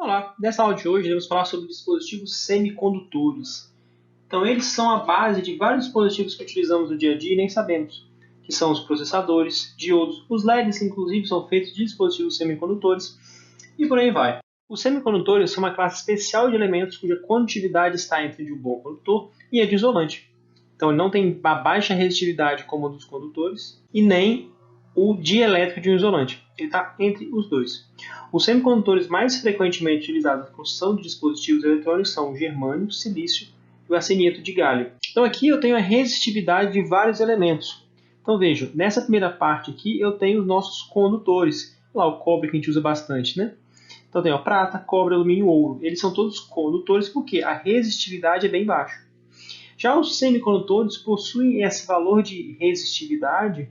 Olá, nessa aula de hoje iremos falar sobre dispositivos semicondutores. Então, eles são a base de vários dispositivos que utilizamos no dia a dia e nem sabemos, que são os processadores, diodos, os LEDs, que inclusive são feitos de dispositivos semicondutores, e por aí vai. Os semicondutores são uma classe especial de elementos cuja condutividade está entre de um bom condutor e a de isolante. Então, ele não tem a baixa resistividade como o dos condutores e nem o dielétrico de um isolante. Ele está entre os dois. Os semicondutores mais frequentemente utilizados na construção de dispositivos eletrônicos são o germânio, silício e o arsenieto de galho. Então aqui eu tenho a resistividade de vários elementos. Então vejam, nessa primeira parte aqui eu tenho os nossos condutores. Lá o cobre que a gente usa bastante, né? Então tem prata, cobre, alumínio e ouro. Eles são todos condutores porque a resistividade é bem baixa. Já os semicondutores possuem esse valor de resistividade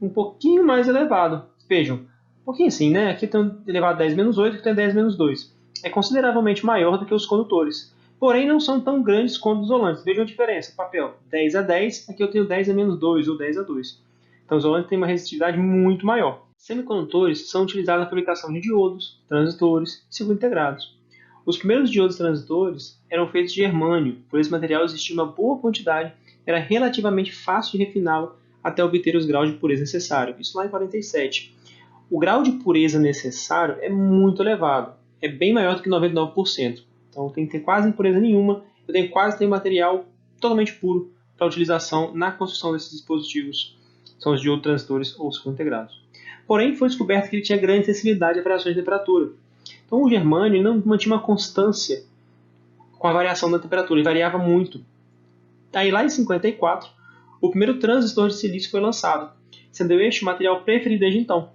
um pouquinho mais elevado. Vejam, um pouquinho assim, né? Aqui tem elevado a 10 menos 8, aqui tem 10 menos 2. É consideravelmente maior do que os condutores. Porém, não são tão grandes quanto os isolantes. Vejam a diferença. Papel 10 a 10, aqui eu tenho 10 a menos 2 ou 10 a 2. Então, o isolante tem uma resistividade muito maior. Semicondutores são utilizados na fabricação de diodos, transistores e circuitos integrados. Os primeiros diodos transistores eram feitos de germânio, por esse material existia uma boa quantidade, era relativamente fácil de refiná-lo até obter os graus de pureza necessários. Isso lá em 47. O grau de pureza necessário é muito elevado, é bem maior do que 99%. Então tem que ter quase impureza nenhuma, eu tenho quase ter material totalmente puro para utilização na construção desses dispositivos, são os diodos transistores ou circuitos integrados. Porém, foi descoberto que ele tinha grande sensibilidade a variações de temperatura. Então o germânio não mantinha uma constância com a variação da temperatura, ele variava muito. Aí lá em 54, o primeiro transistor de silício foi lançado, sendo este o material preferido desde então,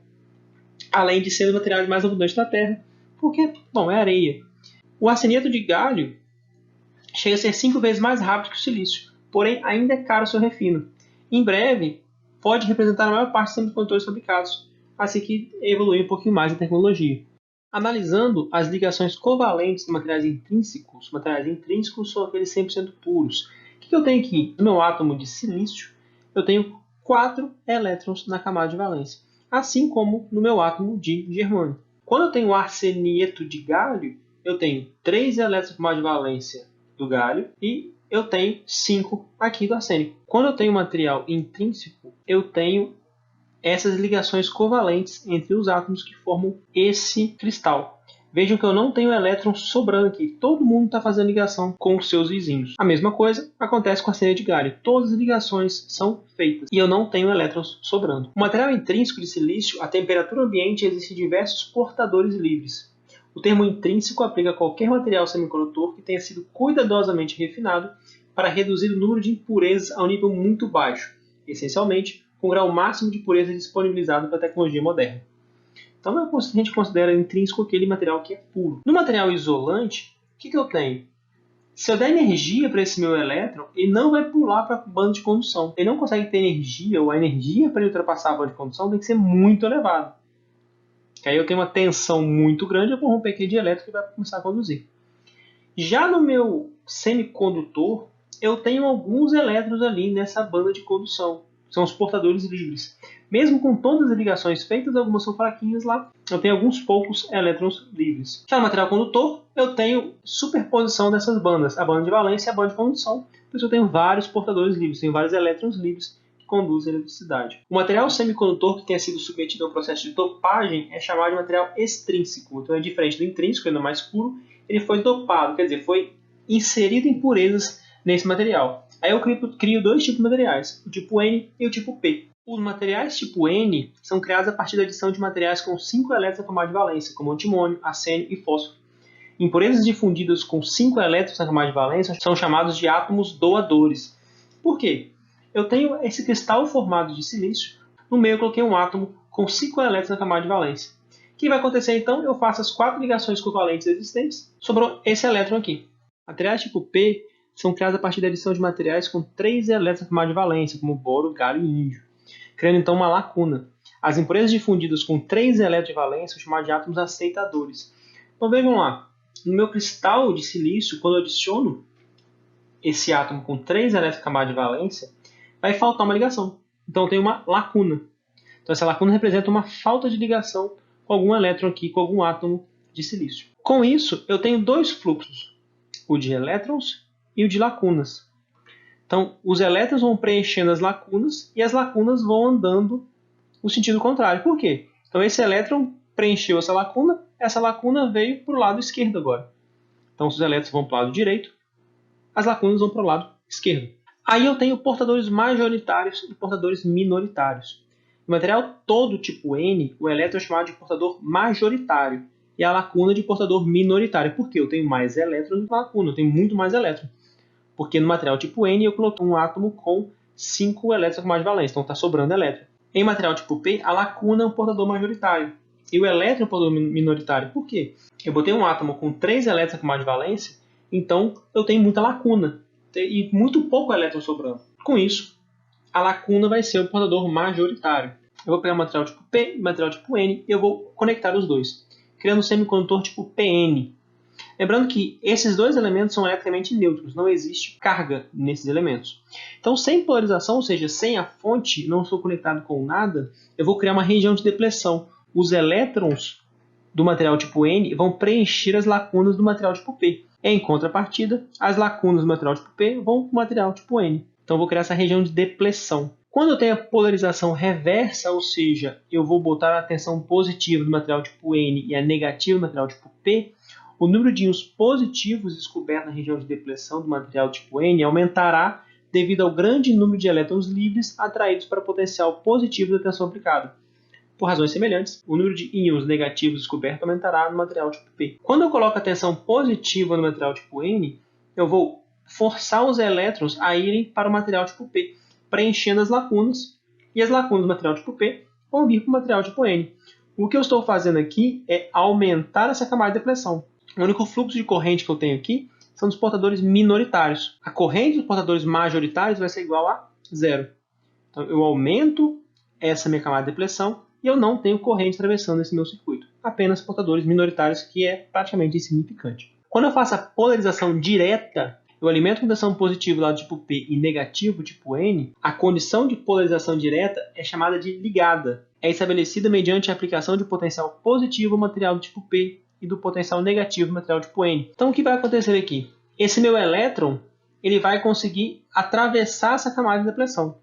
além de ser o material mais abundante da Terra, porque, bom, é areia. O arsenieto de galho chega a ser 5 vezes mais rápido que o silício, porém ainda é caro o seu refino. Em breve, pode representar a maior parte dos semicondutores fabricados, assim que evoluir um pouquinho mais a tecnologia. Analisando as ligações covalentes de materiais intrínsecos são aqueles 100% puros. O que eu tenho aqui? No meu átomo de silício, eu tenho 4 elétrons na camada de valência, assim como no meu átomo de germânio. Quando eu tenho arsenieto de galho, eu tenho 3 elétrons na camada de valência do galho e eu tenho 5 aqui do arsênico. Quando eu tenho material intrínseco, eu tenho essas ligações covalentes entre os átomos que formam esse cristal. Vejam que eu não tenho elétrons sobrando aqui. Todo mundo está fazendo ligação com os seus vizinhos. A mesma coisa acontece com a arseneto de galho. Todas as ligações são feitas e eu não tenho elétrons sobrando. O material intrínseco de silício, a temperatura ambiente, existem diversos portadores livres. O termo intrínseco aplica a qualquer material semicondutor que tenha sido cuidadosamente refinado para reduzir o número de impurezas a um nível muito baixo, essencialmente com o grau máximo de pureza disponibilizado pela tecnologia moderna. Então a gente considera intrínseco aquele material que é puro. No material isolante, o que eu tenho? Se eu der energia para esse meu elétron, ele não vai pular para a banda de condução. Ele não consegue ter energia, ou a energia para ele ultrapassar a banda de condução tem que ser muito elevada. Aí eu tenho uma tensão muito grande, eu vou romper aquele dielétrico e vai começar a conduzir. Já no meu semicondutor, eu tenho alguns elétrons ali nessa banda de condução. São os portadores livres. Mesmo com todas as ligações feitas, algumas são fraquinhas lá, eu tenho alguns poucos elétrons livres. Já no material condutor, eu tenho superposição dessas bandas, a banda de valência e a banda de condução, por isso eu tenho vários portadores livres, tenho vários elétrons livres que conduzem a eletricidade. O material semicondutor que tenha sido submetido a um processo de dopagem é chamado de material extrínseco, então é diferente do intrínseco, ele é mais puro, ele foi dopado, quer dizer, foi inserido impurezas nesse material. Aí eu crio dois tipos de materiais, o tipo N e o tipo P. Os materiais tipo N são criados a partir da adição de materiais com 5 elétrons na camada de valência, como antimônio, arsênio e fósforo. Impurezas difundidas com 5 elétrons na camada de valência são chamados de átomos doadores. Por quê? Eu tenho esse cristal formado de silício, no meio eu coloquei um átomo com 5 elétrons na camada de valência. O que vai acontecer então? Eu faço as 4 ligações covalentes existentes, sobrou esse elétron aqui. Materiais tipo P são criados a partir da adição de materiais com 3 elétrons na camada de valência, como boro, galho e índio, criando então uma lacuna. As impurezas difundidas com 3 elétrons de valência são chamadas de átomos aceitadores. Então vejam lá, no meu cristal de silício, quando eu adiciono esse átomo com 3 elétrons na camada de valência, vai faltar uma ligação. Então tem uma lacuna. Então essa lacuna representa uma falta de ligação com algum elétron aqui, com algum átomo de silício. Com isso, eu tenho dois fluxos, o de elétrons e o de lacunas. Então, os elétrons vão preenchendo as lacunas e as lacunas vão andando no sentido contrário. Por quê? Então, esse elétron preencheu essa lacuna veio para o lado esquerdo agora. Então, se os elétrons vão para o lado direito, as lacunas vão para o lado esquerdo. Aí eu tenho portadores majoritários e portadores minoritários. No material todo tipo N, o elétron é chamado de portador majoritário e a lacuna de portador minoritário. Por quê? Eu tenho mais elétrons do que a lacuna, eu tenho muito mais elétrons. Porque no material tipo N eu coloquei um átomo com 5 elétrons com mais valência, então está sobrando elétron. Em material tipo P, a lacuna é um portador majoritário e o elétron é um portador minoritário. Por quê? Eu botei um átomo com 3 elétrons com mais valência, então eu tenho muita lacuna e muito pouco elétron sobrando. Com isso, a lacuna vai ser o portador majoritário. Eu vou pegar material tipo P e material tipo N e eu vou conectar os dois, criando um semicondutor tipo PN. Lembrando que esses dois elementos são eletricamente neutros, não existe carga nesses elementos. Então, sem polarização, ou seja, sem a fonte, não estou conectado com nada, eu vou criar uma região de depressão. Os elétrons do material tipo N vão preencher as lacunas do material tipo P. Em contrapartida, as lacunas do material tipo P vão para o material tipo N. Então, eu vou criar essa região de depressão. Quando eu tenho a polarização reversa, ou seja, eu vou botar a tensão positiva do material tipo N e a negativa do material tipo P, o número de íons positivos descoberto na região de depressão do material tipo N aumentará devido ao grande número de elétrons livres atraídos para o potencial positivo da tensão aplicada. Por razões semelhantes, o número de íons negativos descoberto aumentará no material tipo P. Quando eu coloco a tensão positiva no material tipo N, eu vou forçar os elétrons a irem para o material tipo P, preenchendo as lacunas, e as lacunas do material tipo P vão vir para o material tipo N. O que eu estou fazendo aqui é aumentar essa camada de depressão. O único fluxo de corrente que eu tenho aqui são dos portadores minoritários. A corrente dos portadores majoritários vai ser igual a zero. Então, eu aumento essa minha camada de depressão e eu não tenho corrente atravessando esse meu circuito. Apenas portadores minoritários, que é praticamente insignificante. Quando eu faço a polarização direta, eu alimento com tensão positiva do lado tipo P e negativo tipo N, a condição de polarização direta é chamada de ligada. É estabelecida mediante a aplicação de potencial positivo ao material do tipo P e do potencial negativo do material tipo N. Então, o que vai acontecer aqui? Esse meu elétron ele vai conseguir atravessar essa camada de depressão.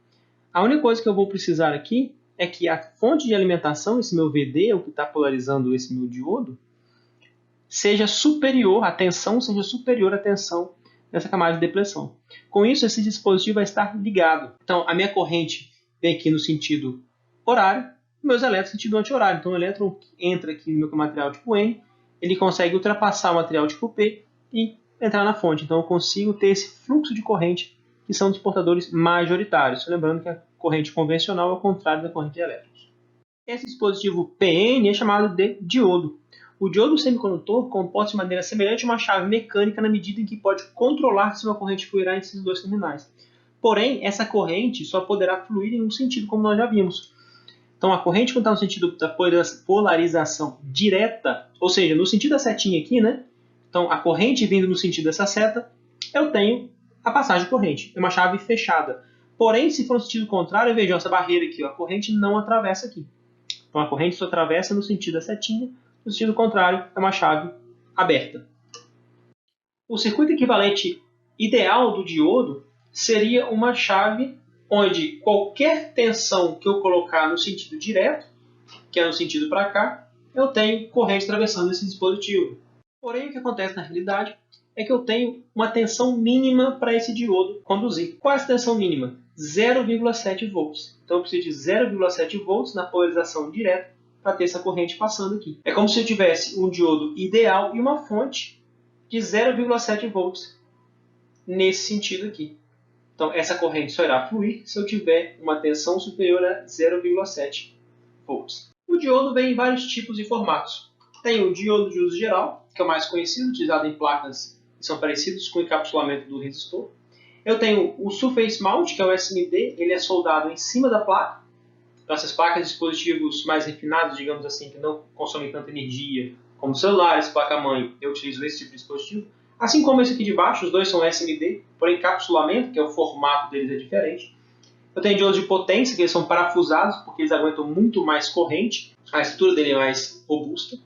A única coisa que eu vou precisar aqui é que a fonte de alimentação, esse meu VD, o que está polarizando esse meu diodo, seja superior, a tensão seja superior à tensão dessa camada de depressão. Com isso, esse dispositivo vai estar ligado. Então, a minha corrente vem aqui no sentido horário, e meus elétrons no sentido anti-horário. Então, o elétron entra aqui no meu material tipo N, ele consegue ultrapassar o material tipo P e entrar na fonte. Então, eu consigo ter esse fluxo de corrente que são dos portadores majoritários. Lembrando que a corrente convencional é o contrário da corrente de elétrons. Esse dispositivo PN é chamado de diodo. O diodo semicondutor comporta de maneira semelhante a uma chave mecânica na medida em que pode controlar se uma corrente fluirá entre esses dois terminais. Porém, essa corrente só poderá fluir em um sentido, como nós já vimos. Então, a corrente, quando está no sentido da polarização direta, ou seja, no sentido da setinha aqui, né? Então, a corrente vindo no sentido dessa seta, eu tenho a passagem de corrente. É uma chave fechada. Porém, se for no sentido contrário, vejam essa barreira aqui, ó, a corrente não atravessa aqui. Então, a corrente só atravessa no sentido da setinha, no sentido contrário, é uma chave aberta. O circuito equivalente ideal do diodo seria uma chave onde qualquer tensão que eu colocar no sentido direto, que é no sentido para cá, eu tenho corrente atravessando esse dispositivo. Porém, o que acontece na realidade é que eu tenho uma tensão mínima para esse diodo conduzir. Qual é essa tensão mínima? 0,7 volts. Então, eu preciso de 0,7 volts na polarização direta para ter essa corrente passando aqui. É como se eu tivesse um diodo ideal e uma fonte de 0,7 volts nesse sentido aqui. Então, essa corrente só irá fluir se eu tiver uma tensão superior a 0,7 volts. O diodo vem em vários tipos e formatos. Tem o diodo de uso geral, que é o mais conhecido, utilizado em placas que são parecidas com o encapsulamento do resistor. Eu tenho o Surface Mount, que é o SMD, ele é soldado em cima da placa. Então, essas placas de dispositivos mais refinados, digamos assim, que não consomem tanta energia, como celulares, placa-mãe, eu utilizo esse tipo de dispositivo. Assim como esse aqui de baixo, os dois são SMD, porém encapsulamento, que é o formato deles é diferente. Eu tenho diodos de potência, que eles são parafusados, porque eles aguentam muito mais corrente, a estrutura dele é mais robusta.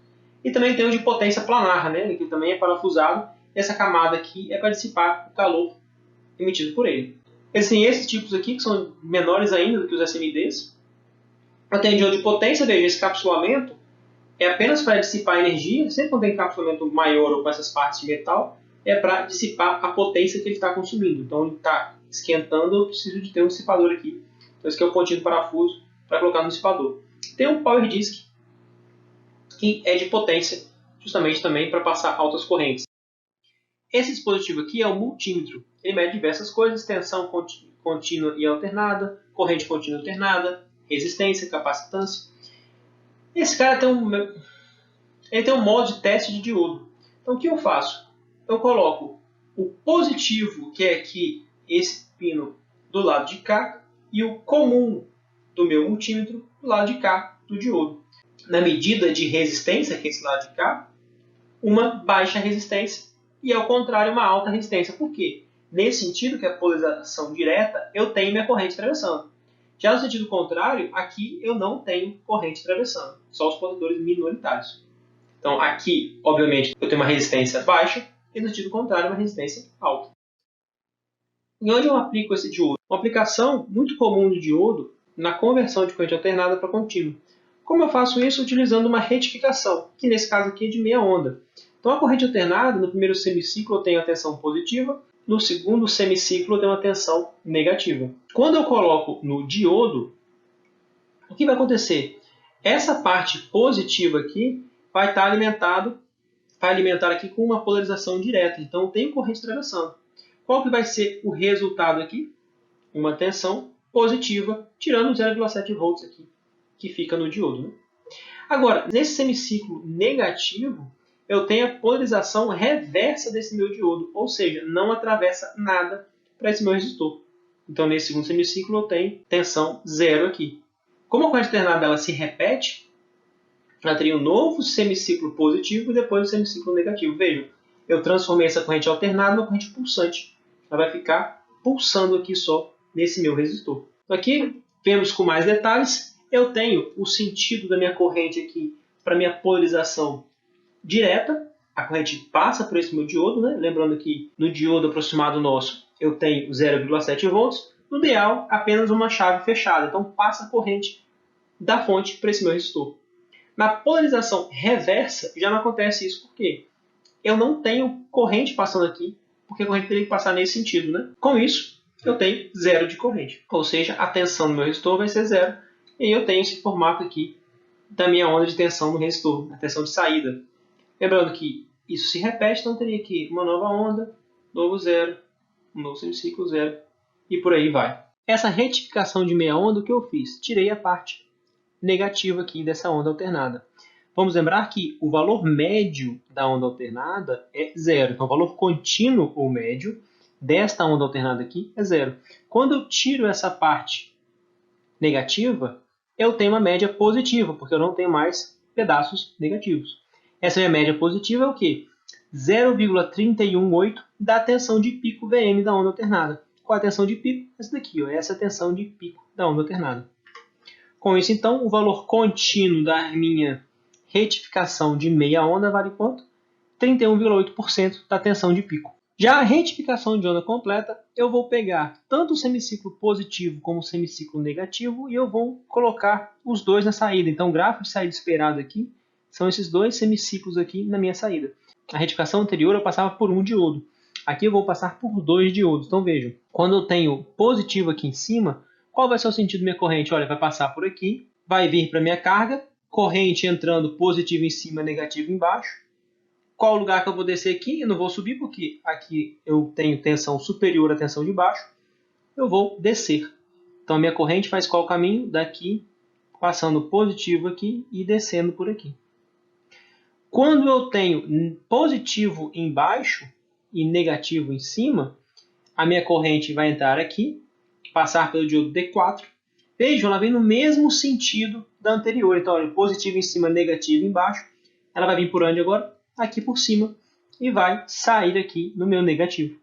E também tem o de potência planar, né, que também é parafusado. Essa camada aqui é para dissipar o calor emitido por ele. Existem esses tipos aqui, que são menores ainda do que os SMDs. Eu tenho diodo de potência, veja, esse capsulamento é apenas para dissipar a energia. Sempre quando tem encapsulamento maior ou com essas partes de metal, é para dissipar a potência que ele está consumindo. Então ele está esquentando, eu preciso de ter um dissipador aqui. Então esse aqui é o pontinho do parafuso para colocar no dissipador. Tem um Power Disk, que é de potência, justamente também para passar altas correntes. Esse dispositivo aqui é o multímetro. Ele mede diversas coisas: tensão contínua e alternada, corrente contínua e alternada, resistência, capacitância. Esse cara tem um modo de teste de diodo. Então o que eu faço? Eu coloco o positivo, que é aqui esse pino, do lado de cá, e o comum do meu multímetro do lado de cá do diodo. Na medida de resistência, que é esse lado de cá, uma baixa resistência e, ao contrário, uma alta resistência. Por quê? Nesse sentido, que é a polarização direta, eu tenho minha corrente atravessando. Já no sentido contrário, aqui eu não tenho corrente atravessando, só os potentores minoritários. Então aqui, obviamente, eu tenho uma resistência baixa e no sentido contrário, uma resistência alta. E onde eu aplico esse diodo? Uma aplicação muito comum do diodo na conversão de corrente alternada para contínua. Como eu faço isso? Utilizando uma retificação, que nesse caso aqui é de meia onda. Então a corrente alternada, no primeiro semiciclo eu tenho a tensão positiva, no segundo semiciclo eu tenho a tensão negativa. Quando eu coloco no diodo, o que vai acontecer? Essa parte positiva aqui vai alimentar aqui com uma polarização direta. Então eu tenho corrente atravessando. Qual que vai ser o resultado aqui? Uma tensão positiva, tirando 0,7 volts aqui, que fica no diodo, né? Agora, nesse semiciclo negativo, eu tenho a polarização reversa desse meu diodo, ou seja, não atravessa nada para esse meu resistor. Então, nesse segundo semiciclo, eu tenho tensão zero aqui. Como a corrente alternada ela se repete, ela teria um novo semiciclo positivo e depois um semiciclo negativo. Vejam, eu transformei essa corrente alternada numa corrente pulsante. Ela vai ficar pulsando aqui só nesse meu resistor. Aqui, vemos com mais detalhes. Eu tenho o sentido da minha corrente aqui para minha polarização direta. A corrente passa por esse meu diodo, né? Lembrando que no diodo aproximado nosso eu tenho 0,7 volts. No ideal, apenas uma chave fechada. Então passa a corrente da fonte para esse meu resistor. Na polarização reversa já não acontece isso. Por quê? Eu não tenho corrente passando aqui, porque a corrente teria que passar nesse sentido, né? Com isso, eu tenho zero de corrente. Ou seja, a tensão no meu resistor vai ser zero. E eu tenho esse formato aqui da minha onda de tensão no resistor, a tensão de saída. Lembrando que isso se repete, então teria aqui uma nova onda, novo zero, um novo semiciclo zero, e por aí vai. Essa retificação de meia onda, o que eu fiz? Tirei a parte negativa aqui dessa onda alternada. Vamos lembrar que o valor médio da onda alternada é zero. Então, o valor contínuo ou médio desta onda alternada aqui é zero. Quando eu tiro essa parte negativa, eu tenho uma média positiva, porque eu não tenho mais pedaços negativos. Essa minha média positiva é o quê? 0,318 da tensão de pico Vm da onda alternada. Qual é a tensão de pico? Essa daqui, ó, essa é a tensão de pico da onda alternada. Com isso, então, o valor contínuo da minha retificação de meia onda vale quanto? 31,8% da tensão de pico. Já a retificação de onda completa, eu vou pegar tanto o semiciclo positivo como o semiciclo negativo e eu vou colocar os dois na saída. Então, o gráfico de saída esperado aqui são esses dois semiciclos aqui na minha saída. A retificação anterior eu passava por um diodo. Aqui eu vou passar por dois diodos. Então, vejam, quando eu tenho positivo aqui em cima, qual vai ser o sentido da minha corrente? Olha, vai passar por aqui, vai vir para a minha carga, corrente entrando positivo em cima, negativo embaixo. Qual o lugar que eu vou descer aqui? Eu não vou subir porque aqui eu tenho tensão superior à tensão de baixo. Eu vou descer. Então a minha corrente faz qual caminho? Daqui, passando positivo aqui e descendo por aqui. Quando eu tenho positivo embaixo e negativo em cima, a minha corrente vai entrar aqui, passar pelo diodo D4. Vejam, ela vem no mesmo sentido da anterior. Então, olha, positivo em cima, negativo embaixo. Ela vai vir por onde agora? Aqui por cima. E vai sair aqui no meu negativo.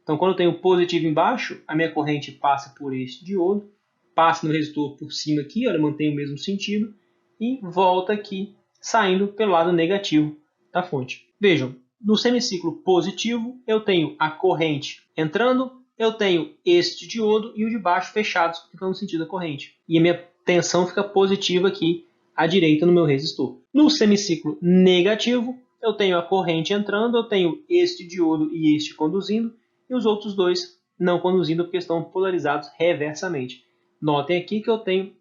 Então, quando eu tenho positivo embaixo, a minha corrente passa por este diodo, passa no resistor por cima aqui, olha, mantém o mesmo sentido, e volta aqui, saindo pelo lado negativo da fonte. Vejam, no semiciclo positivo eu tenho a corrente entrando, eu tenho este diodo e o de baixo fechados, que estão no sentido da corrente. E a minha tensão fica positiva aqui à direita no meu resistor. No semiciclo negativo, eu tenho a corrente entrando, eu tenho este diodo e este conduzindo, e os outros dois não conduzindo porque estão polarizados reversamente. Notem aqui que eu tenho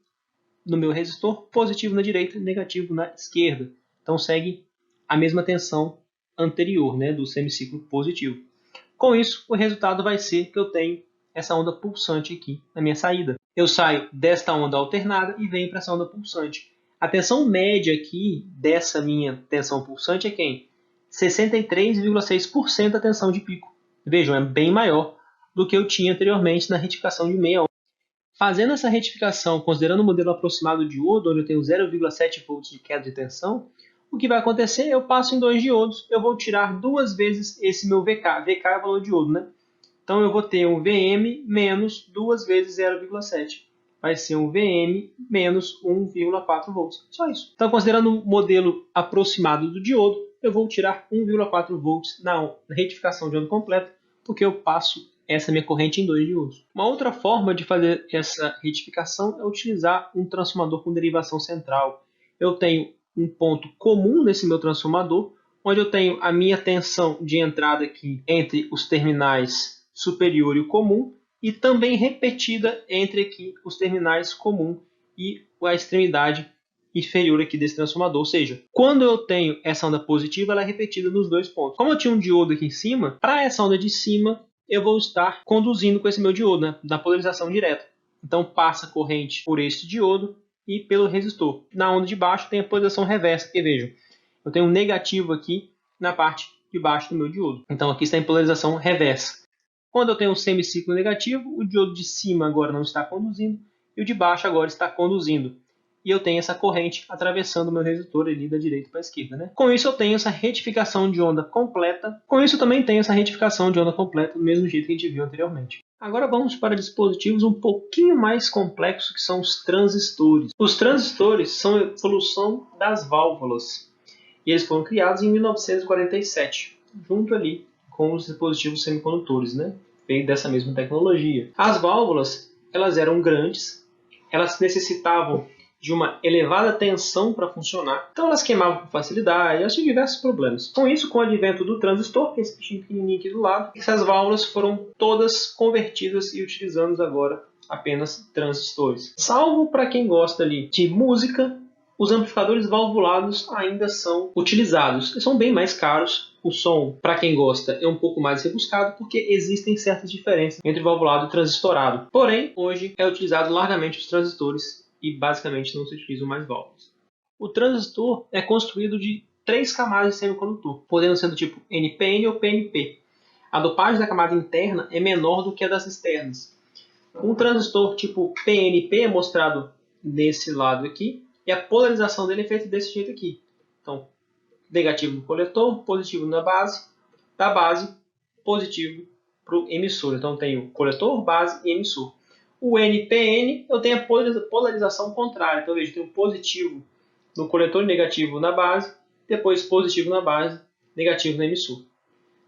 no meu resistor positivo na direita e negativo na esquerda. Então segue a mesma tensão anterior, né, do semiciclo positivo. Com isso, o resultado vai ser que eu tenho essa onda pulsante aqui na minha saída. Eu saio desta onda alternada e venho para essa onda pulsante. A tensão média aqui dessa minha tensão pulsante é quem? 63,6% da tensão de pico. Vejam, é bem maior do que eu tinha anteriormente na retificação de meia onda. Fazendo essa retificação, considerando o modelo aproximado do diodo, onde eu tenho 0,7 volts de queda de tensão, o que vai acontecer? Eu passo em 2 diodos, eu vou tirar 2 vezes esse meu VK. VK é o valor de diodo, né? Então eu vou ter um VM menos 2 vezes 0,7. Vai ser um VM menos 1,4 volts. Só isso. Então, considerando o modelo aproximado do diodo, eu vou tirar 1,4 volts na retificação de onda completa, porque eu passo essa minha corrente em 2 diodos. Uma outra forma de fazer essa retificação é utilizar um transformador com derivação central. Eu tenho um ponto comum nesse meu transformador, onde eu tenho a minha tensão de entrada aqui entre os terminais superior e o comum, e também repetida entre aqui os terminais comum e a extremidade inferior aqui desse transformador. Ou seja, quando eu tenho essa onda positiva, ela é repetida nos dois pontos. Como eu tinha um diodo aqui em cima, para essa onda de cima, eu vou estar conduzindo com esse meu diodo, né, da polarização direta. Então passa corrente por este diodo e pelo resistor. Na onda de baixo tem a polarização reversa, que vejam, eu tenho um negativo aqui na parte de baixo do meu diodo. Então aqui está em polarização reversa. Quando eu tenho um semiciclo negativo, o diodo de cima agora não está conduzindo e o de baixo agora está conduzindo. E eu tenho essa corrente atravessando o meu resistor ali da direita para a esquerda, né? Com isso eu tenho essa retificação de onda completa. Com isso eu também tenho essa retificação de onda completa do mesmo jeito que a gente viu anteriormente. Agora vamos para dispositivos um pouquinho mais complexos, que são os transistores. Os transistores são a evolução das válvulas. E eles foram criados em 1947, junto ali com os dispositivos semicondutores, né? Veio dessa mesma tecnologia. As válvulas, elas eram grandes, elas necessitavam de uma elevada tensão para funcionar, então elas queimavam com facilidade, elas tinham diversos problemas. Com isso, com o advento do transistor, que é esse bichinho pequenininho aqui do lado, essas válvulas foram todas convertidas e utilizamos agora apenas transistores. Salvo para quem gosta ali de música, os amplificadores valvulados ainda são utilizados. Eles são bem mais caros. O som, para quem gosta, é um pouco mais rebuscado, porque existem certas diferenças entre valvulado e transistorado. Porém, hoje é utilizado largamente os transistores e basicamente não se utilizam mais válvulas. O transistor é construído de 3 camadas de semicondutor, podendo ser do tipo NPN ou PNP. A dopagem da camada interna é menor do que a das externas. Um transistor tipo PNP é mostrado nesse lado aqui, e a polarização dele é feita desse jeito aqui. Então, negativo no coletor, positivo na base, da base, positivo para o emissor. Então, tenho coletor, base e emissor. O NPN, eu tenho a polarização contrária. Então, veja, eu tenho positivo no coletor e negativo na base, depois positivo na base, negativo no emissor.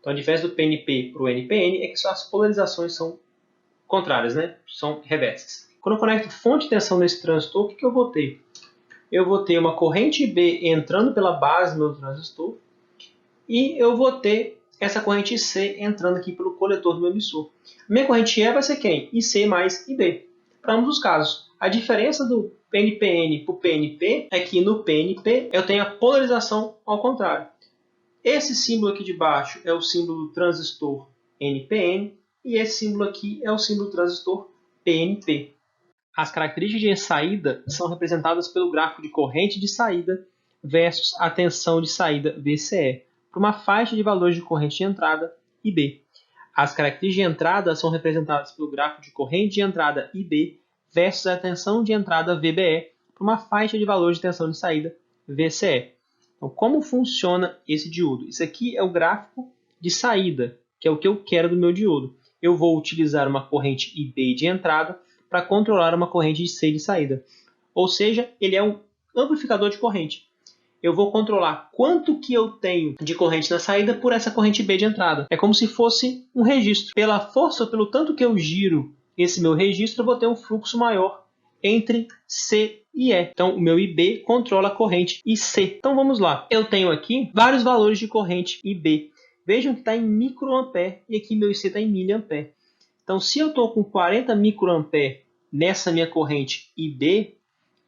Então, a diferença do PNP para o NPN é que as polarizações são contrárias, né? São reversas. Quando eu conecto fonte de tensão nesse transistor, o que eu vou ter? Eu vou ter uma corrente B entrando pela base do meu transistor e eu vou ter essa corrente IC entrando aqui pelo coletor do meu emissor. Minha corrente E vai ser quem? IC mais IB. Para ambos os casos. A diferença do PNPN para o PNP é que no PNP eu tenho a polarização ao contrário. Esse símbolo aqui de baixo é o símbolo do transistor NPN e esse símbolo aqui é o símbolo do transistor PNP. As características de saída são representadas pelo gráfico de corrente de saída versus a tensão de saída VCE, para uma faixa de valores de corrente de entrada IB. As características de entrada são representadas pelo gráfico de corrente de entrada IB versus a tensão de entrada VBE, para uma faixa de valores de tensão de saída VCE. Então, como funciona esse diodo? Isso aqui é o gráfico de saída, que é o que eu quero do meu diodo. Eu vou utilizar uma corrente IB de entrada para controlar uma corrente de C de saída. Ou seja, ele é um amplificador de corrente. eu vou controlar quanto que eu tenho de corrente na saída por essa corrente B de entrada. É como se fosse um registro. Pela força, pelo tanto que eu giro esse meu registro, eu vou ter um fluxo maior entre C e E. Então, o meu IB controla a corrente IC. Então, vamos lá. Eu tenho aqui vários valores de corrente IB. Vejam que está em microampere e aqui meu IC está em miliampere. Então, se eu estou com 40 microampere nessa minha corrente IB,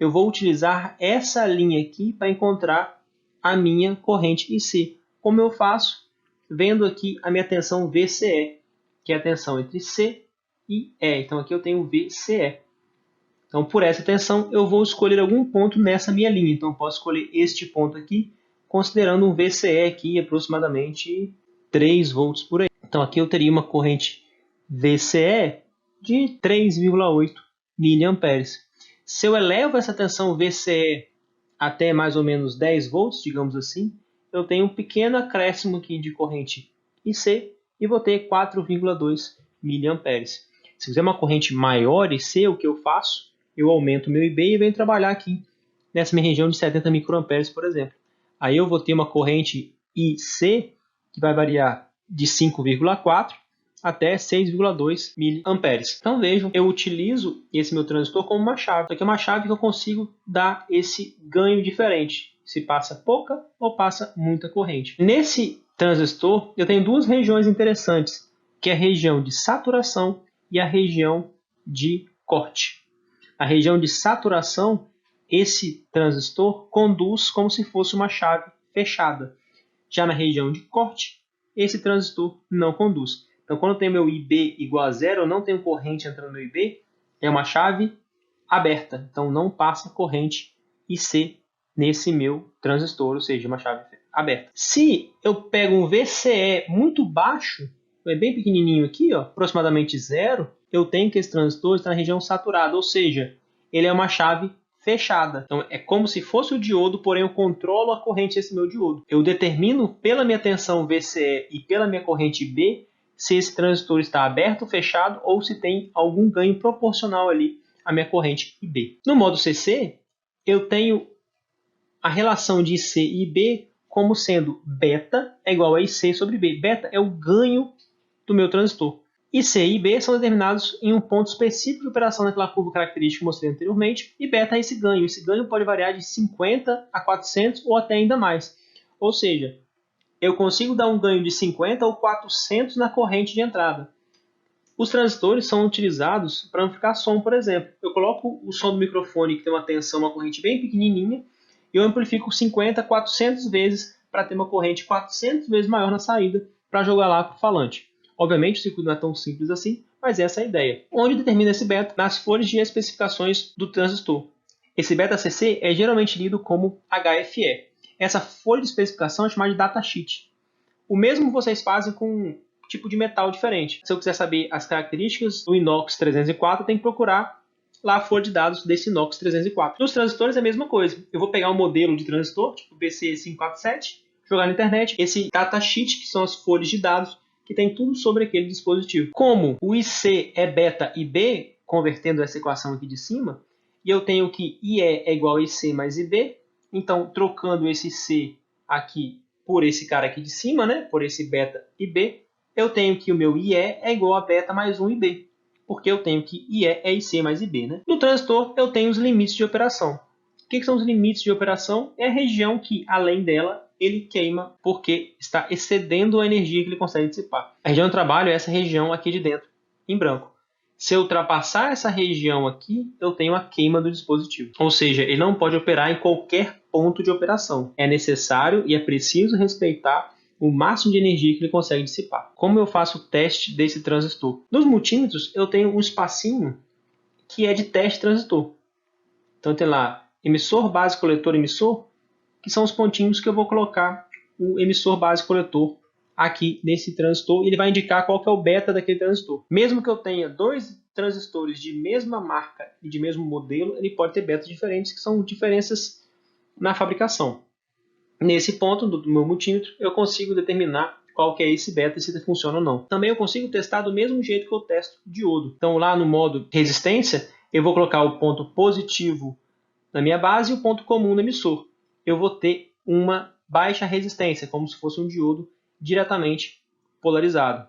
eu vou utilizar essa linha aqui para encontrar a minha corrente IC. Como eu faço? Vendo aqui a minha tensão VCE, que é a tensão entre C e E. Então, aqui eu tenho VCE. Então, por essa tensão, eu vou escolher algum ponto nessa minha linha. Então, eu posso escolher este ponto aqui, considerando um VCE aqui, aproximadamente 3 volts por aí. Então, aqui eu teria uma corrente VCE de 3,8 miliamperes. Se eu elevo essa tensão VCE até mais ou menos 10 volts, digamos assim, eu tenho um pequeno acréscimo aqui de corrente IC e vou ter 4,2 miliamperes. Se fizer uma corrente maior IC, o que eu faço? Eu aumento o meu IB e venho trabalhar aqui nessa minha região de 70 microamperes, por exemplo. Aí eu vou ter uma corrente IC que vai variar de 5,4 até 6,2 miliamperes. Então vejam, eu utilizo esse meu transistor como uma chave. Isso aqui é uma chave que eu consigo dar esse ganho diferente, se passa pouca ou passa muita corrente. Nesse transistor eu tenho duas regiões interessantes, que é a região de saturação e a região de corte. A região de saturação, esse transistor conduz como se fosse uma chave fechada. Já na região de corte, esse transistor não conduz. Então, quando eu tenho meu IB igual a zero, eu não tenho corrente entrando no IB, é uma chave aberta. Então, não passa corrente IC nesse meu transistor, ou seja, uma chave aberta. Se eu pego um VCE muito baixo, é bem pequenininho aqui, ó, aproximadamente zero, eu tenho que esse transistor está na região saturada, ou seja, ele é uma chave fechada. Então, é como se fosse o diodo, porém eu controlo a corrente desse meu diodo. Eu determino pela minha tensão VCE e pela minha corrente B se esse transistor está aberto, fechado ou se tem algum ganho proporcional ali à minha corrente IB. No modo CC, eu tenho a relação de IC e IB como sendo beta é igual a IC sobre B. Beta é o ganho do meu transistor. IC e IB são determinados em um ponto específico de operação naquela curva característica que eu mostrei anteriormente, e beta é esse ganho. Esse ganho pode variar de 50 a 400 ou até ainda mais. Ou seja, eu consigo dar um ganho de 50 ou 400 na corrente de entrada. Os transistores são utilizados para amplificar som, por exemplo. Eu coloco o som do microfone que tem uma tensão, uma corrente bem pequenininha, e eu amplifico 50, 400 vezes para ter uma corrente 400 vezes maior na saída para jogar lá para o falante. Obviamente o circuito não é tão simples assim, mas essa é a ideia. Onde determina esse beta? Nas folhas de especificações do transistor. Esse beta CC é geralmente lido como HFE. Essa folha de especificação é chamada de datasheet. O mesmo vocês fazem com um tipo de metal diferente. Se eu quiser saber as características do inox 304, eu tenho que procurar lá a folha de dados desse inox 304. Nos transistores é a mesma coisa. Eu vou pegar um modelo de transistor, tipo BC547, jogar na internet, esse datasheet, que são as folhas de dados, que tem tudo sobre aquele dispositivo. Como o IC é beta e B, convertendo essa equação aqui de cima, e eu tenho que IE é igual a IC mais IB, então trocando esse C aqui por esse cara aqui de cima, né, por esse beta e B, eu tenho que o meu IE é igual a beta mais 1 IB, porque eu tenho que IE é IC mais IB. Né? No transistor, eu tenho os limites de operação. O que são os limites de operação? É a região que, além dela, ele queima porque está excedendo a energia que ele consegue dissipar. A região de trabalho é essa região aqui de dentro, em branco. Se eu ultrapassar essa região aqui, eu tenho a queima do dispositivo. Ou seja, ele não pode operar em qualquer ponto de operação. É necessário e é preciso respeitar o máximo de energia que ele consegue dissipar. Como eu faço o teste desse transistor? Nos multímetros, eu tenho um espacinho que é de teste transistor. Então tem lá emissor, base, coletor, emissor, que são os pontinhos que eu vou colocar o emissor, base, coletor aqui nesse transistor, e ele vai indicar qual que é o beta daquele transistor. Mesmo que eu tenha dois transistores de mesma marca e de mesmo modelo, ele pode ter betas diferentes, que são diferenças na fabricação. Nesse ponto do meu multímetro, eu consigo determinar qual que é esse beta e se ele funciona ou não. Também eu consigo testar do mesmo jeito que eu testo diodo. Então lá no modo resistência, eu vou colocar o ponto positivo na minha base e o ponto comum no emissor. Eu vou ter uma baixa resistência, como se fosse um diodo diretamente polarizado.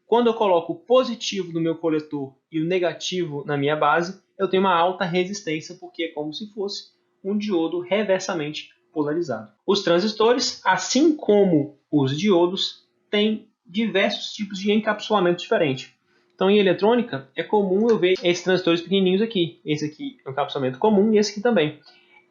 Quando eu coloco o positivo no meu coletor e o negativo na minha base, eu tenho uma alta resistência, porque é como se fosse um diodo reversamente polarizado. Os transistores, assim como os diodos, têm diversos tipos de encapsulamento diferente. Então, em eletrônica, é comum eu ver esses transistores pequenininhos aqui. Esse aqui é um encapsulamento comum e esse aqui também.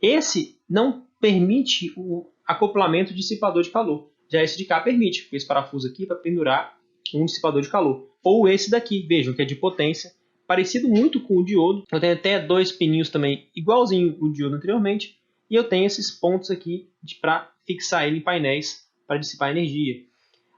Esse não permite o acoplamento de dissipador de calor. Já esse de cá permite, porque esse parafuso aqui vai pendurar um dissipador de calor. Ou esse daqui, vejam que é de potência, parecido muito com o diodo. Eu tenho até dois pininhos também, igualzinho o diodo anteriormente. E eu tenho esses pontos aqui para fixar ele em painéis para dissipar energia.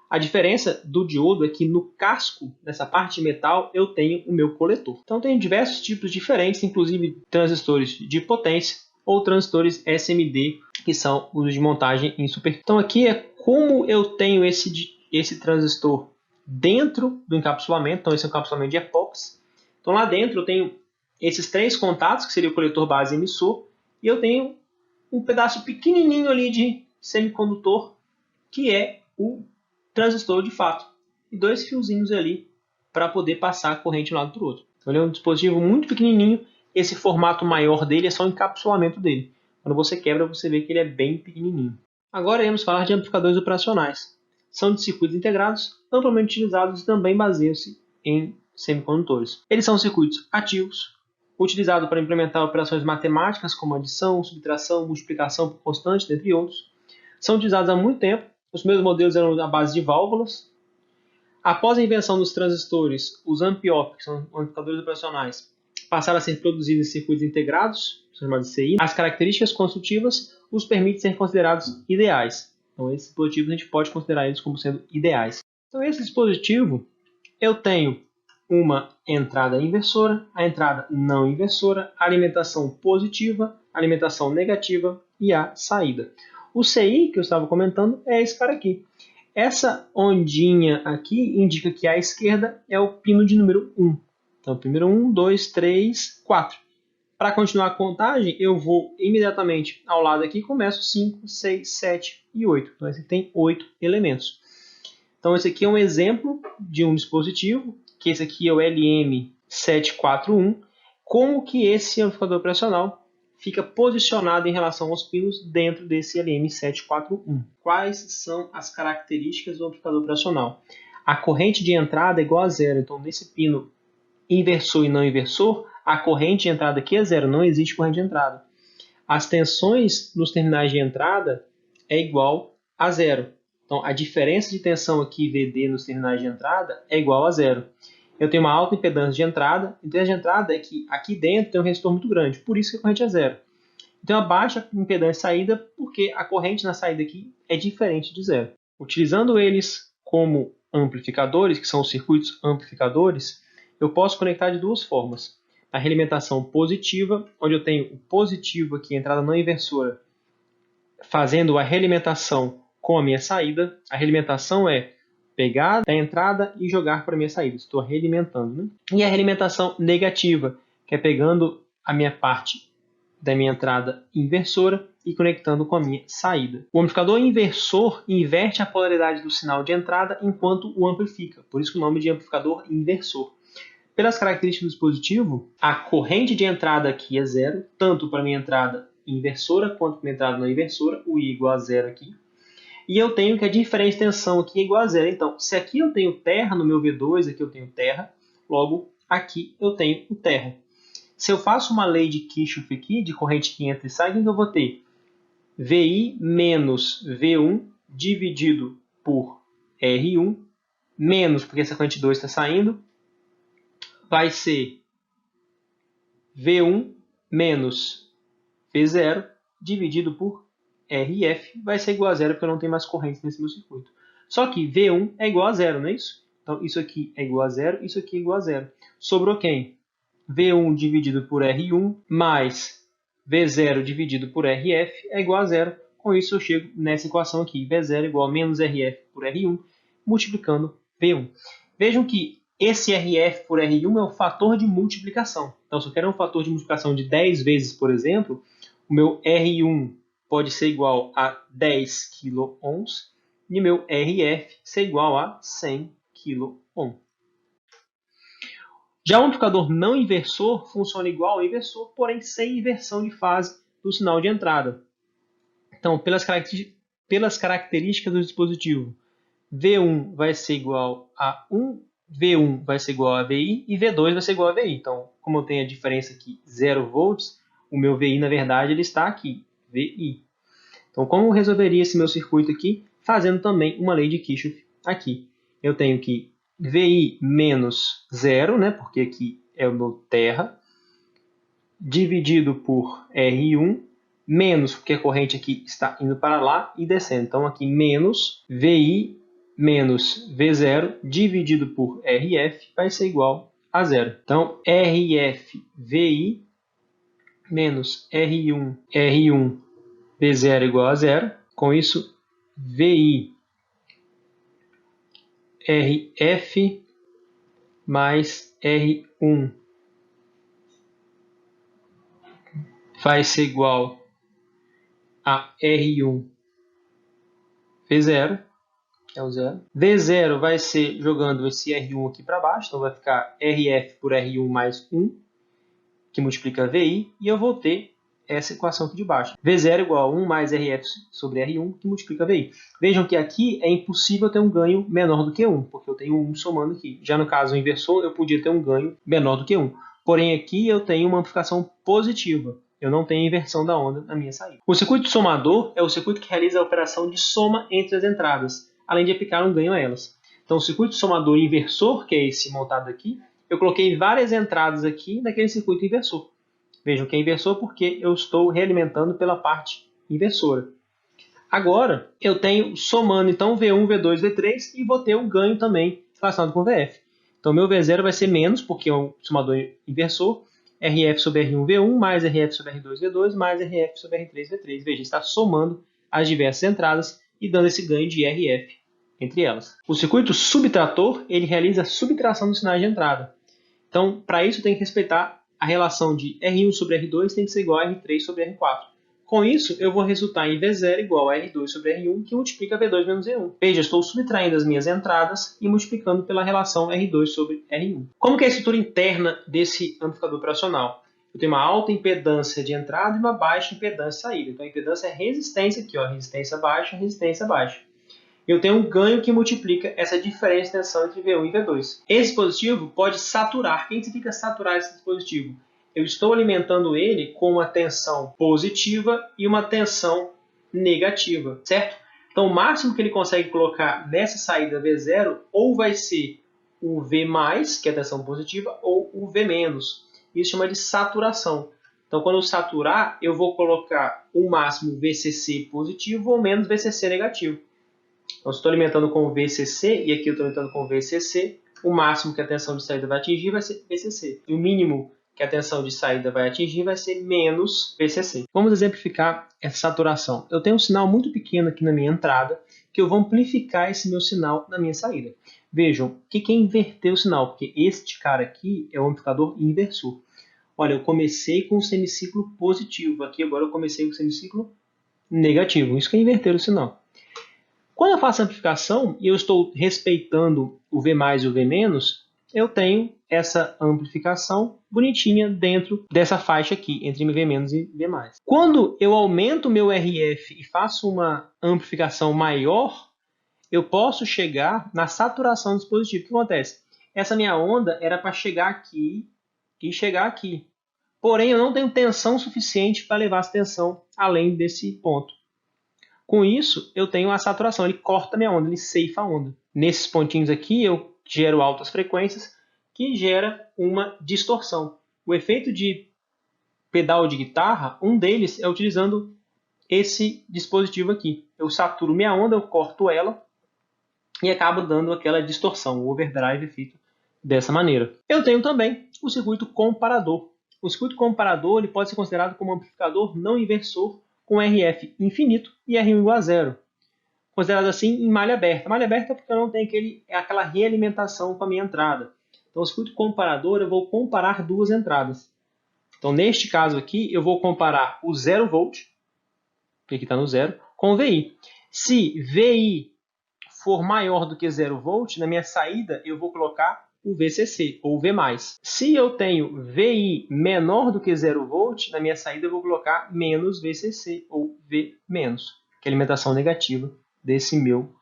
A diferença do diodo é que no casco, nessa parte de metal, eu tenho o meu coletor. Então tem diversos tipos diferentes, inclusive transistores de potência ou transistores SMD, que são os de montagem em superfície. Então aqui é como eu tenho esse transistor dentro do encapsulamento. Então esse é o encapsulamento de epóxi. Então lá dentro eu tenho esses três contatos, que seria o coletor, base e emissor, e eu tenho um pedaço pequenininho ali de semicondutor, que é o transistor de fato, e dois fiozinhos ali para poder passar a corrente de um lado para o outro. Então, ele é um dispositivo muito pequenininho. Esse formato maior dele é só o encapsulamento dele. Quando você quebra, você vê que ele é bem pequenininho. Agora iremos falar de amplificadores operacionais. São de circuitos integrados, amplamente utilizados e também baseiam-se em semicondutores. Eles são circuitos ativos, utilizados para implementar operações matemáticas como adição, subtração, multiplicação por constante, entre outros. São utilizados há muito tempo. Os primeiros modelos eram à base de válvulas. Após a invenção dos transistores, os amp-op, que são amplificadores operacionais, passaram a ser produzidos em circuitos integrados, chamados de CI. As características construtivas os permitem ser considerados ideais. Então, esses dispositivos a gente pode considerar eles como sendo ideais. Então, esse dispositivo, eu tenho uma entrada inversora, a entrada não inversora, a alimentação positiva, a alimentação negativa e a saída. O CI que eu estava comentando é esse cara aqui. Essa ondinha aqui indica que à esquerda é o pino de número 1. Então, primeiro 1, 2, 3, 4. Para continuar a contagem, eu vou imediatamente ao lado aqui e começo 5, 6, 7 e 8. Então, esse aqui tem 8 elementos. Então, esse aqui é um exemplo de um dispositivo, que esse aqui é o LM741. Como que esse amplificador operacional fica posicionado em relação aos pinos dentro desse LM741. Quais são as características do amplificador operacional? A corrente de entrada é igual a zero. Então, nesse pino inversor e não inversor, a corrente de entrada aqui é zero. Não existe corrente de entrada. As tensões nos terminais de entrada é igual a zero. Então, a diferença de tensão aqui, VD, nos terminais de entrada é igual a zero. Eu tenho uma alta impedância de entrada. A impedância de entrada é que aqui dentro tem um resistor muito grande, por isso que a corrente é zero. Então, uma baixa impedância de saída, porque a corrente na saída aqui é diferente de zero. Utilizando eles como amplificadores, que são os circuitos amplificadores, eu posso conectar de duas formas. A realimentação positiva, onde eu tenho o positivo aqui, a entrada não inversora, fazendo a realimentação com a minha saída. A realimentação é pegar da entrada e jogar para a minha saída. Estou realimentando. Né? E a realimentação negativa, que é pegando a minha parte da minha entrada inversora e conectando com a minha saída. O amplificador inversor inverte a polaridade do sinal de entrada enquanto o amplifica. Por isso que o nome de amplificador inversor. Pelas características do dispositivo, a corrente de entrada aqui é zero, tanto para a minha entrada inversora quanto para a minha entrada não inversora, o I igual a zero aqui. E eu tenho que a diferença de tensão aqui é igual a zero. Então, se aqui eu tenho terra no meu V2, aqui eu tenho terra, logo aqui eu tenho o terra. Se eu faço uma lei de Kirchhoff aqui, de corrente que entra e sai, o que eu vou ter? VI menos V1 dividido por R1, menos, porque essa corrente 2 está saindo, vai ser V1 menos V0 dividido por RF, vai ser igual a zero, porque eu não tenho mais corrente nesse meu circuito. Só que V1 é igual a zero, não é isso? Então, isso aqui é igual a zero, isso aqui é igual a zero. Sobrou quem? V1 dividido por R1 mais V0 dividido por RF é igual a zero. Com isso, eu chego nessa equação aqui. V0 igual a menos RF por R1, multiplicando V1. Vejam que esse RF por R1 é um fator de multiplicação. Então, se eu quero um fator de multiplicação de 10 vezes, por exemplo, o meu R1 pode ser igual a 10 kΩ e meu RF ser igual a 100 kΩ. Já o amplificador não inversor funciona igual ao inversor, porém sem inversão de fase do sinal de entrada. Então, pelas características do dispositivo, V1 vai ser igual a 1, V1 vai ser igual a VI e V2 vai ser igual a VI. Então, como eu tenho a diferença aqui 0 volts, o meu VI, na verdade, ele está aqui, VI. Então, como eu resolveria esse meu circuito aqui? Fazendo também uma lei de Kirchhoff aqui. Eu tenho que VI menos 0, né, porque aqui é o meu terra, dividido por R1, menos, porque a corrente aqui está indo para lá e descendo. Então, aqui menos VI menos V0 dividido por RF vai ser igual a 0. Então, RF VI menos R1 V0 igual a 0. Com isso, VI RF mais R1 vai ser igual a R1 V0, que é o 0. V0 vai ser jogando esse R1 aqui para baixo, então vai ficar RF por R1 mais 1, que multiplica VI, e eu vou ter essa equação aqui de baixo. V0 igual a 1 mais RF sobre R1, que multiplica VI. Vejam que aqui é impossível ter um ganho menor do que 1, porque eu tenho 1 somando aqui. Já no caso inversor, eu podia ter um ganho menor do que 1. Porém, aqui eu tenho uma amplificação positiva. Eu não tenho inversão da onda na minha saída. O circuito somador é o circuito que realiza a operação de soma entre as entradas, além de aplicar um ganho a elas. Então, o circuito somador inversor, que é esse montado aqui, eu coloquei várias entradas aqui naquele circuito inversor. Vejam que é inversor porque eu estou realimentando pela parte inversora. Agora, eu tenho somando então V1, V2, V3 e vou ter um ganho também relacionado com VF. Então, meu V0 vai ser menos, porque é um somador inversor, RF sobre R1, V1, mais RF sobre R2, V2, mais RF sobre R3, V3. Veja, está somando as diversas entradas e dando esse ganho de RF entre elas. O circuito subtrator, ele realiza a subtração dos sinais de entrada. Então, para isso, tem que respeitar a relação de R1 sobre R2 tem que ser igual a R3 sobre R4. Com isso, eu vou resultar em V0 igual a R2 sobre R1, que multiplica V2 menos V1. Veja, estou subtraindo as minhas entradas e multiplicando pela relação R2 sobre R1. Como que é a estrutura interna desse amplificador operacional? Eu tenho uma alta impedância de entrada e uma baixa impedância de saída. Então, a impedância é resistência aqui, ó, resistência baixa, resistência baixa. Eu tenho um ganho que multiplica essa diferença de tensão entre V1 e V2. Esse dispositivo pode saturar. O que significa saturar esse dispositivo? Eu estou alimentando ele com uma tensão positiva e uma tensão negativa, certo? Então, o máximo que ele consegue colocar nessa saída V0 ou vai ser o V+, que é a tensão positiva, ou o V-. Isso chama de saturação. Então, quando eu saturar, eu vou colocar o máximo VCC positivo ou menos VCC negativo. Então, se estou alimentando com VCC, e aqui eu estou alimentando com VCC, o máximo que a tensão de saída vai atingir vai ser VCC. E o mínimo que a tensão de saída vai atingir vai ser menos VCC. Vamos exemplificar essa saturação. Eu tenho um sinal muito pequeno aqui na minha entrada, que eu vou amplificar esse meu sinal na minha saída. Vejam, o que é inverter o sinal? Porque este cara aqui é o amplificador inversor. Olha, eu comecei com o semiciclo positivo. Aqui agora eu comecei com o semiciclo negativo. Isso que é inverter o sinal. Quando eu faço amplificação e eu estou respeitando o V+, e o V-, eu tenho essa amplificação bonitinha dentro dessa faixa aqui, entre V- e V+. Quando eu aumento o meu RF e faço uma amplificação maior, eu posso chegar na saturação do dispositivo. O que acontece? Essa minha onda era para chegar aqui e chegar aqui. Porém, eu não tenho tensão suficiente para levar essa tensão além desse ponto. Com isso, eu tenho a saturação. Ele corta a minha onda, ele ceifa a onda. Nesses pontinhos aqui, eu gero altas frequências, que gera uma distorção. O efeito de pedal de guitarra, um deles é utilizando esse dispositivo aqui. Eu saturo minha onda, eu corto ela e acabo dando aquela distorção. O overdrive é feito dessa maneira. Eu tenho também o circuito comparador. O circuito comparador ele pode ser considerado como um amplificador não inversor com RF infinito e R1 igual a zero. Considerado assim em malha aberta. Malha aberta é porque eu não tenho aquela realimentação com a minha entrada. Então, o circuito comparador, eu vou comparar duas entradas. Então, neste caso aqui, eu vou comparar o 0 volt, porque aqui está no zero, com VI. Se VI for maior do que 0 volt, na minha saída eu vou colocar o VCC, ou V+. Se eu tenho VI menor do que 0 volt, na minha saída eu vou colocar menos VCC, ou V-, que é a alimentação negativa desse meu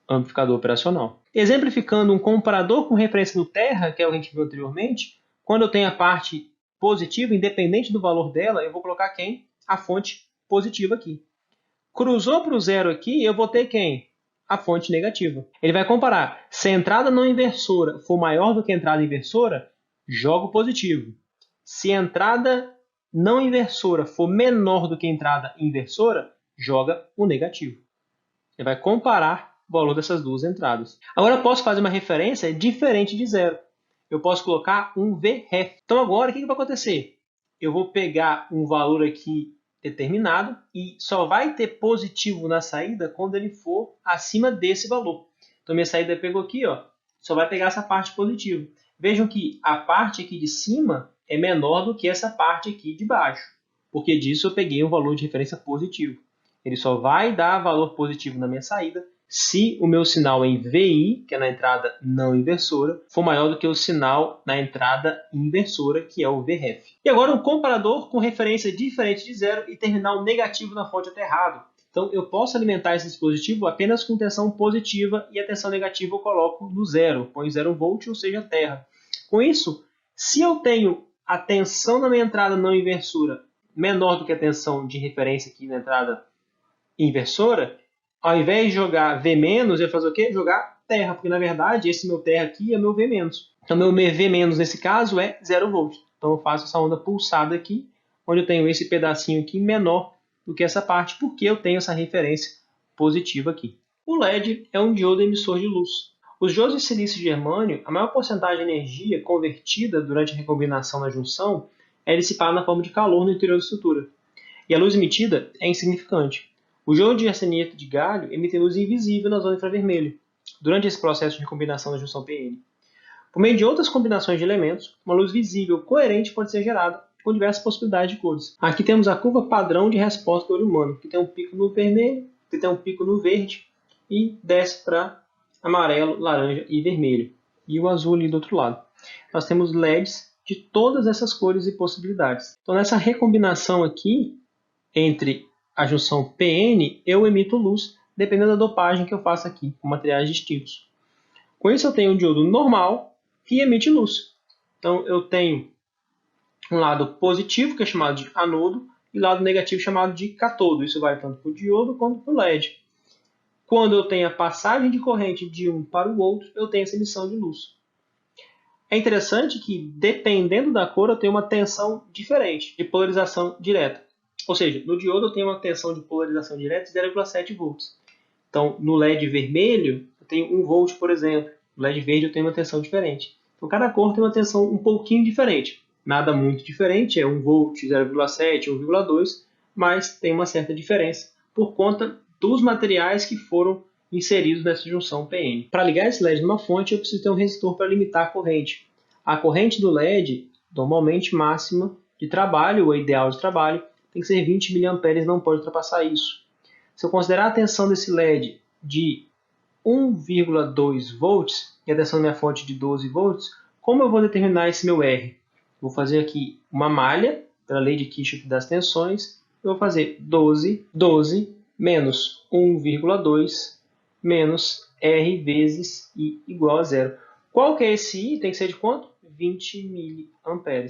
amplificador operacional. Exemplificando um comparador com referência no terra, que é o que a gente viu anteriormente, quando eu tenho a parte positiva, independente do valor dela, eu vou colocar quem? A fonte positiva aqui. Cruzou para o zero aqui, eu vou ter quem? A fonte negativa. Ele vai comparar. Se a entrada não inversora for maior do que a entrada inversora, joga o positivo. Se a entrada não inversora for menor do que a entrada inversora, joga o negativo. Ele vai comparar o valor dessas duas entradas. Agora eu posso fazer uma referência diferente de zero. Eu posso colocar um VREF. Então agora o que vai acontecer? Eu vou pegar um valor aqui determinado e só vai ter positivo na saída quando ele for acima desse valor. Então minha saída pegou aqui, ó, só vai pegar essa parte positiva. Vejam que a parte aqui de cima é menor do que essa parte aqui de baixo, porque disso eu peguei um valor de referência positivo. Ele só vai dar valor positivo na minha saída se o meu sinal em VI, que é na entrada não inversora, for maior do que o sinal na entrada inversora, que é o VREF. E agora um comparador com referência diferente de zero e terminal negativo na fonte aterrado. Então eu posso alimentar esse dispositivo apenas com tensão positiva e a tensão negativa eu coloco no zero, põe 0 volt, ou seja, terra. Com isso, se eu tenho a tensão na minha entrada não inversora menor do que a tensão de referência aqui na entrada inversora, ao invés de jogar V-, eu vou fazer o quê? Jogar terra, porque na verdade esse meu terra aqui é meu V-. Então meu V- nesse caso é 0 volt. Então eu faço essa onda pulsada aqui, onde eu tenho esse pedacinho aqui menor do que essa parte, porque eu tenho essa referência positiva aqui. O LED é um diodo emissor de luz. Os diodos de silício e germânio, a maior porcentagem de energia convertida durante a recombinação na junção é dissipada na forma de calor no interior da estrutura. E a luz emitida é insignificante. O diodo de arsenito de galho emite luz invisível na zona infravermelho, durante esse processo de recombinação da junção PN. Por meio de outras combinações de elementos, uma luz visível coerente pode ser gerada, com diversas possibilidades de cores. Aqui temos a curva padrão de resposta do olho humano, que tem um pico no vermelho, que tem um pico no verde, e desce para amarelo, laranja e vermelho. E o azul ali do outro lado. Nós temos LEDs de todas essas cores e possibilidades. Então nessa recombinação aqui, entre a junção PN, eu emito luz, dependendo da dopagem que eu faço aqui, com materiais distintos. Com isso eu tenho um diodo normal que emite luz. Então eu tenho um lado positivo, que é chamado de anodo, e lado negativo, chamado de catodo. Isso vai tanto para o diodo quanto para o LED. Quando eu tenho a passagem de corrente de um para o outro, eu tenho essa emissão de luz. É interessante que, dependendo da cor, eu tenho uma tensão diferente, de polarização direta. Ou seja, no diodo eu tenho uma tensão de polarização direta de 0,7 volts. Então, no LED vermelho, eu tenho 1 volt, por exemplo. No LED verde eu tenho uma tensão diferente. Então, cada cor tem uma tensão um pouquinho diferente. Nada muito diferente, é 1 volt, 0,7, 1,2, mas tem uma certa diferença por conta dos materiais que foram inseridos nessa junção PN. Para ligar esse LED numa fonte, eu preciso ter um resistor para limitar a corrente. A corrente do LED, normalmente máxima de trabalho, ou ideal de trabalho, tem que ser 20 mA, não pode ultrapassar isso. Se eu considerar a tensão desse LED de 1,2 volts e a tensão da minha fonte de 12 volts, como eu vou determinar esse meu R? Vou fazer aqui uma malha, pela lei de Kirchhoff das tensões, eu vou fazer 12 menos 1,2 menos R vezes I igual a 0. Qual que é esse I? Tem que ser de quanto? 20 mA.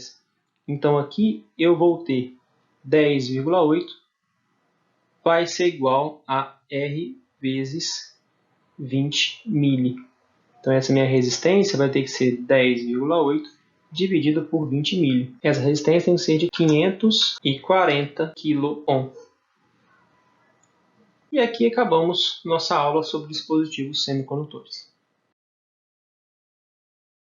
Então aqui eu vou ter 10,8 vai ser igual a R vezes 20 mili. Então essa minha resistência vai ter que ser 10,8 dividido por 20 mili. Essa resistência tem que ser de 540 kΩ. E aqui acabamos nossa aula sobre dispositivos semicondutores.